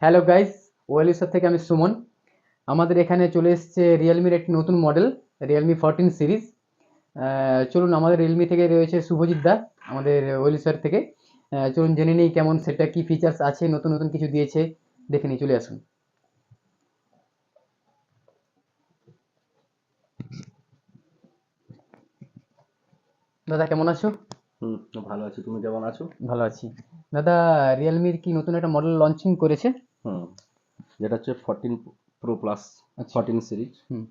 Hello guys, ওয়েলিসা থেকে আমি সুমন। আমাদের এখানে চলে এসেছে রিয়েলমির একটি নতুন মডেল, রিয়েলমি 14 সিরিজ। চলুন, আমাদের রিয়েলমি থেকে রয়েছে শুভজিৎ দা, আমাদের ওয়েলিসার থেকে। চলুন জেনে নিই কেমন সেটা, কি ফিচার্স আছে, নতুন নতুন কিছু দিয়েছে, দেখে নিই। চলে আসুন দাদা, কেমন আছো? হুম, ভালো আছি। তুমি কেমন আছো? ভালো আছি দাদা। রিয়েলমির কি নতুন একটা মডেল লঞ্চিং করেছে? হুম, যেটা হচ্ছে 14 প্রো প্লাস আচ্ছা। 14 সিরিজ। হুম।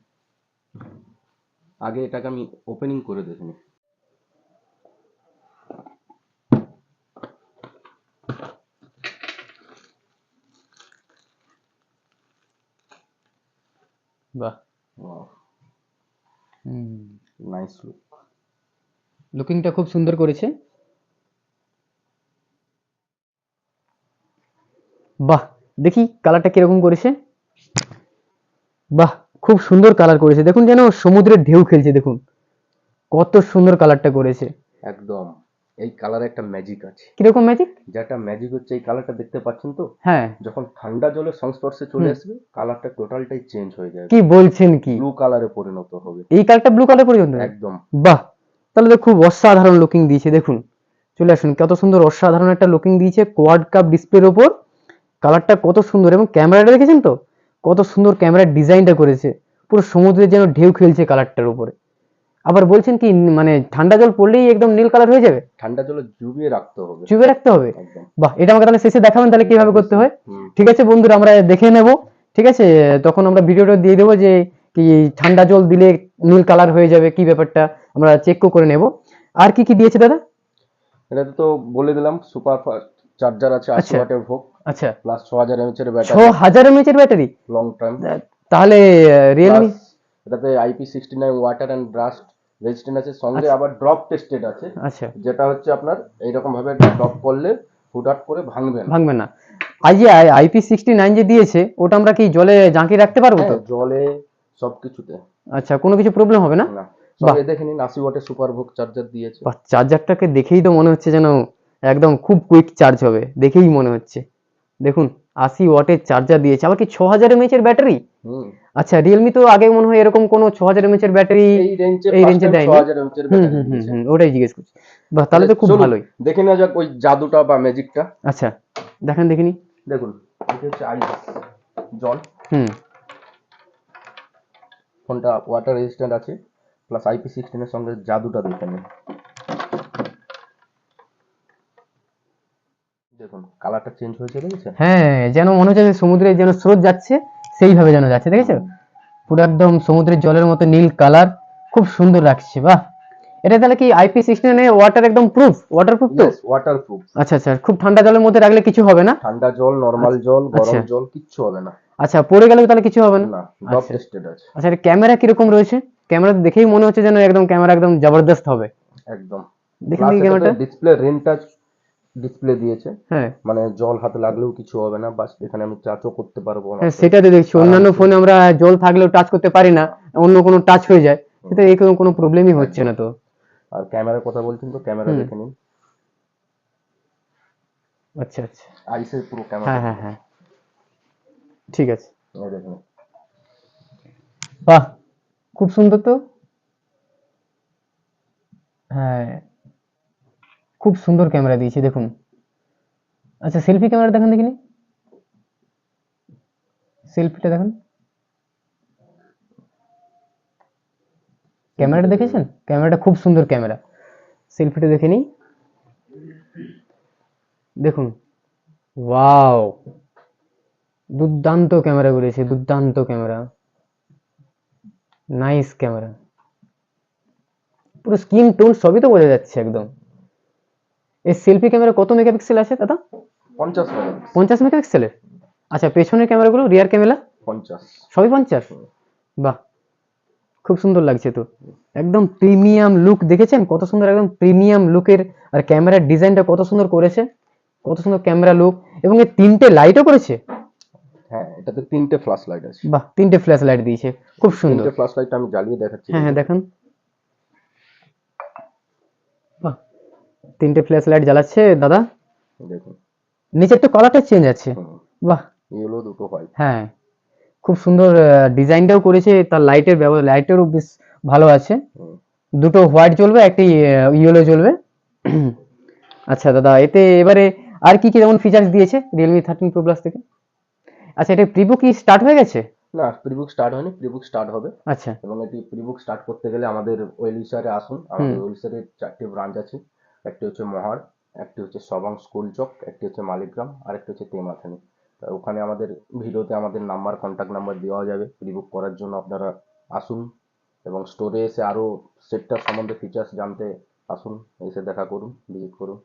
আগে এটাকে আমি ওপেনিং করে দেখিনি। বাহ। Wow, hmm. Nice look. লুকিংটা খুব সুন্দর করেছে। বাহ, দেখি কালারটা কিরকম করেছে। বাহ, খুব সুন্দর কালার করেছে, দেখুন যেন সমুদ্রের ঢেউ খেলছে। দেখুন কত সুন্দর কালারটা করেছে। একদম। এই কালারে একটা ম্যাজিক আছে। কিরকম ম্যাজিক? যেটা ম্যাজিক হচ্ছে এই কালারটা দেখতে পাচ্ছেন তো? হ্যাঁ। যখন ঠান্ডা জলের সংস্পর্শে চলে হুম। আসবে, কালারটা টোটালটাই চেঞ্জ হয়ে যাবে। কি বলছেন কি? ব্লু কালারে পরিণত হবে। এই কালারটা ব্লু কালার পর্যন্ত? একদম। বাহ, তাহলে তো খুব অসাধারণ লুকিং দিয়েছে। দেখুন, চলে আসুন, কত সুন্দর অসাধারণ একটা লুকিং দিয়েছে কোয়াড কাপ ডিসপ্লের ওপর। কালারটা কত সুন্দর, এবং ক্যামেরাটা দেখেছেন তো কত সুন্দর ক্যামেরার ডিজাইনটা করেছে। পুরো সমুদ্রের যেন ঢেউ খেলছে কালারটার উপরে। আবার বলছেন কি, মানে ঠান্ডা জল পড়লেই একদম নীল কালার হয়ে যাবে? ঠান্ডা জলে ডুবিয়ে রাখতে হবে। চুপে রাখতে হবে? একদম। বাহ, এটা আমাকে তাহলে শেষে দেখাবেন তাহলে কিভাবে করতে অবশ্যই। হয়। হুম। ঠিক আছে বন্ধুরা, আমরা দেখে নেব। ঠিক আছে, তখন আমরা ভিডিওটা দিয়ে দেবো যে কি ঠান্ডা জল দিলে নীল কালার হয়ে যাবে, কি ব্যাপারটা আমরা চেক করে নেব। আর কি কি দিয়েছে দাদা? এটাতে তো বলে দিলাম, সুপার ফাস্ট চার্জার আছে, 80 আচ্ছা। ওয়াটের ভোগ, আচ্ছা। প্লাস 6000 এর battery, 6000 mAh battery? Long time. তাহলে প্লাস রিয়েলমি। এটাতে IP69 ওয়াটার অ্যান্ড ব্রাস্ট রেজিস্ট্যান্ট আছে, সঙ্গে আচ্ছা। আবার ড্রপ টেস্টেড আছে। আচ্ছা। যেটা হচ্ছে আপনার এইরকম ভাবে ড্রপ করলে হুটহাট করে ভাঙবে না। ভাঙবে না? আই যে IP69 যে দিয়েছে, ওটা আমরা কি জলে জাঁকিয়ে রাখতে পারবো হ্যাঁ, তো? জলে সবকিছুতে। আচ্ছা, কোনো কিছু প্রবলেম হবে না? না, বাহ। সঙ্গে দেখে নিন 80 ওয়াটের সুপার ভোগ চার্জার দিয়েছে। বাহ, চার্জারটাকে দেখেই তো মনে হচ্ছে যেন একদম খুব কুইক চার্জ হবে, দেখেই মনে হচ্ছে। দেখুন, 80 ওয়াটের চার্জার দিয়েছে, আবার কি 6000 mAh ব্যাটারি? হুম। আচ্ছা, রিয়েলমি তো আগে মনে হয় এরকম কোনো 6000 mAh ব্যাটারি এই রেঞ্জে এই ফার্স্ট রেঞ্জে টাইম দেয়নি। 6000 হুম ব্যাটারি হুম হুম দিয়েছে। হুম, ওটাই জিজ্ঞেস করছি। বাহ, তাহলে তাহলে তো খুব চলুন ভালোই। দেখে নেওয়া যাক ওই জাদুটা বা ম্যাজিকটা। আচ্ছা, দেখেন দেখিনি। দেখুন, এটা হচ্ছে আইস জল। হুম। ফোনটা ওয়াটার রেজিস্ট্যান্ট আছে, প্লাস IP16 এর সঙ্গে জাদুটা দেখে নিন। দেখুন কালারটা চেঞ্জ হয়েছে, দেখেছেন? হ্যাঁ, যেন মনে হচ্ছে যে সমুদ্রের যেন স্রোত যাচ্ছে, সেইভাবে যেন যাচ্ছে, দেখেছো? হুম। পুরো একদম সমুদ্রের জলের মতো নীল কালার, খুব সুন্দর লাগছে। বাহ, এটা তাহলে কি IP16 ওয়াটার একদম প্রুফ, ওয়াটারপ্রুফ তো? Yes, waterproof. আচ্ছা আচ্ছা, খুব ঠান্ডা জলের মধ্যে রাখলে কিছু হবে না? ঠান্ডা জল, নর্মাল আচ্ছা জল, আচ্ছা। গরম জল কিচ্ছু হবে না। আচ্ছা, পড়ে গেলেও তাহলে কিছু হবে না? না, ড্রপ আচ্ছা। টেস্টেড আছে। আচ্ছা, এর ক্যামেরা কিরকম রয়েছে? ক্যামেরা দেখেই মনে হচ্ছে যেন একদম ক্যামেরা একদম জবরদস্ত হবে। একদম। দেখেন প্লাস দেখি এটাতে ক্যামেরাটা। ডিসপ্লে রেন টাচ ডিসপ্লে দিয়েছে। হ্যাঁ। মানে জল হাতে লাগলেও কিছু হবে না, বাস এখানে আমি টাচও করতে পারবো হ্যাঁ, মাত্র সেটা তো দেখছি, অন্যান্য আরামসে। ফোনে আমরা জল থাকলেও টাচ করতে পারি না, না। অন্য কোনো টাচ হয়ে যায়। হুম, সেটা এই কোনো প্রবলেমই হচ্ছে একদম। না তো। আর ক্যামেরার কথা বলছেন তো, ক্যামেরা হুম। দেখে নিন। আচ্ছা আচ্ছা। আইসের পুরো ক্যামেরা হ্যাঁ হ্যাঁ পুরো। হ্যাঁ, ঠিক আছে। এই দেখুন। বাহ, খুব সুন্দর তো। হ্যাঁ, খুব সুন্দর ক্যামেরা দিয়েছে, দেখুন। আচ্ছা, সেলফি ক্যামেরা দেখেন দেখিনি, সেলফিটা দেখেন। ক্যামেরাটা সেলফিটা দেখে দেখেছেন? নিন। ক্যামেরাটা খুব সুন্দর ক্যামেরা। সেলফিটা দেখে নিই। দেখুন, ওয়াও, দুর্দান্ত ক্যামেরা করেছে, দুর্দান্ত ক্যামেরা, নাইস ক্যামেরা। পুরো স্কিন টোন সবই তো বোঝা যাচ্ছে একদম। এই সেলফি ক্যামেরা কত মেগাপিক্সেল আছে দাদা? 50 মেগাপিক্সেল। 50 মেগাপিক্সেলের? আচ্ছা, পেছনের ক্যামেরাগুলো, রিয়ার ক্যামেরা? 50। সবই 50? বাহ, খুব সুন্দর লাগছে তো। একদম প্রিমিয়াম লুক, দেখেছেন কত সুন্দর, একদম প্রিমিয়াম লুকের। আর ক্যামেরার ডিজাইনটা কত সুন্দর করেছে, কত সুন্দর ক্যামেরা লুক। এবং এই তিনটে লাইটও করেছে। হ্যাঁ, এটাতে 3টে ফ্ল্যাশ লাইট আছে। বাহ, তিনটে ফ্ল্যাশ লাইট দিয়েছে, খুব সুন্দর। 3টে ফ্ল্যাশ লাইট আমি জ্বালিয়ে দেখাচ্ছি, হ্যাঁ হ্যাঁ, দেখুন। দেখান। বাহ, তিনটে ফ্ল্যাশ লাইট জ্বালাচ্ছে দাদা। দেখুন। নিচের তো কালারটা চেঞ্জ আছে। হুম। বাহ, ইয়েলো, দুটো হোয়াইট। হ্যাঁ, খুব সুন্দর ডিজাইনটাও করেছে, তার লাইটের ব্যবহার, লাইটেরও বেশ ভালো আছে। দুটো হোয়াইট জ্বলবে, একটি ইয়েলো জ্বলবে। আচ্ছা দাদা, এতে এবারে আর কি কি যেমন ফিচার্স দিয়েছে রিয়েলমি 13 Pro Plus থেকে? আচ্ছা, এটা প্রিবুক কি স্টার্ট হয়ে গেছে? না, প্রিবুক স্টার্ট হয়নি, প্রিবুক স্টার্ট হবে। আচ্ছা। এবং এটি প্রিবুক স্টার্ট করতে গেলে আমাদের ওয়েলিসারে আসুন। আমাদের ওয়েলিসারে 4টে ব্রাঞ্চ আছে। একটি হচ্ছে মহার, একটি হচ্ছে সবাং স্কুল চক, একটি হচ্ছে মালিগ্রাম, আর একটি হচ্ছে তেমাথানি। তা ওখানে আমাদের ভিডিওতে আমাদের নাম্বার, কন্ট্যাক্ট নাম্বার দেওয়া যাবে। প্রিবুক করার জন্য আপনারা আসুন, এবং স্টোরে এসে আরও সেটটার সম্বন্ধে ফিচার্স জানতে আসুন, এসে দেখা করুন, ভিজিট করুন।